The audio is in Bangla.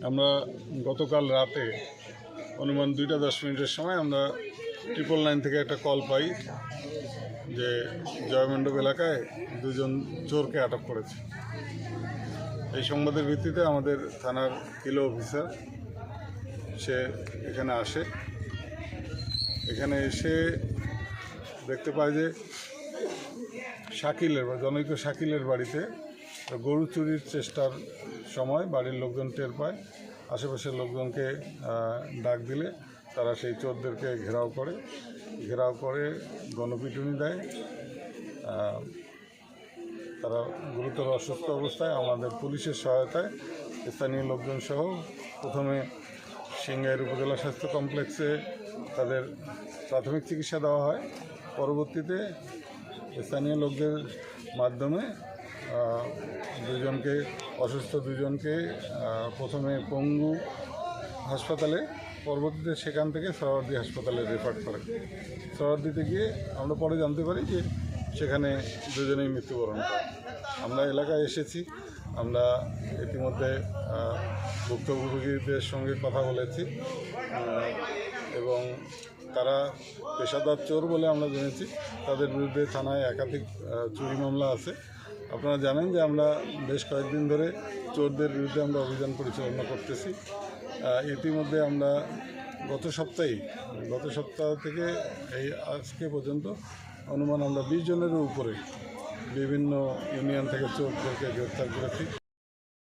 আমরা গতকাল রাতে অনুমান 2:10 সময় আমরা 999 থেকে একটা কল পাই যে জয়মণ্ডপ এলাকায় দুজন চোরকে আটক করেছে। এই সংবাদের ভিত্তিতে আমাদের থানার কিলো অফিসার সে এখানে আসে। এখানে এসে দেখতে পায় যে শাকিলের বা জনৈক শাকিলের বাড়িতে গরু চুরির চেষ্টার সময় বাড়ির লোকজন টের পায়। আশেপাশের লোকজনকে ডাক দিলে তারা সেই চোরদেরকে ঘেরাও করে গণপিটুনি দেয়। তারা গুরুতর অসুস্থ অবস্থায় আমাদের পুলিশের সহায়তায় স্থানীয় লোকজন সহ প্রথমে সিংগাইর উপজেলা স্বাস্থ্য কমপ্লেক্সে তাদের প্রাথমিক চিকিৎসা দেওয়া হয়। পরবর্তীতে স্থানীয় লোকদের মাধ্যমে অসুস্থ দুজনকে প্রথমে পঙ্গু হাসপাতালে, পরবর্তীতে সেখান থেকে সোহরাওয়ার্দী হাসপাতালে রেফার করে। সোহরাওয়ার্দীতে গিয়ে আমরা পরে জানতে পারি যে সেখানে দুজনেই মৃত্যুবরণ করে। আমরা এলাকায় এসেছি, আমরা ইতিমধ্যে ভুক্তভোগীদের সঙ্গে কথা বলেছি এবং তারা পেশাদার চোর বলে আমরা জেনেছি। তাদের বিরুদ্ধে থানায় একাধিক চুরি মামলা আছে। আপনারা জানেন যে আমরা বেশ কয়েকদিন ধরে চোরদের বিরুদ্ধে আমরা অভিযান পরিচালনা করতেছি। ইতিমধ্যে আমরা গত সপ্তাহ থেকে এই আজকে পর্যন্ত অনুমান আমরা 20 জনেরও উপরে বিভিন্ন ইউনিয়ন থেকে চোরদেরকে গ্রেফতার করেছি।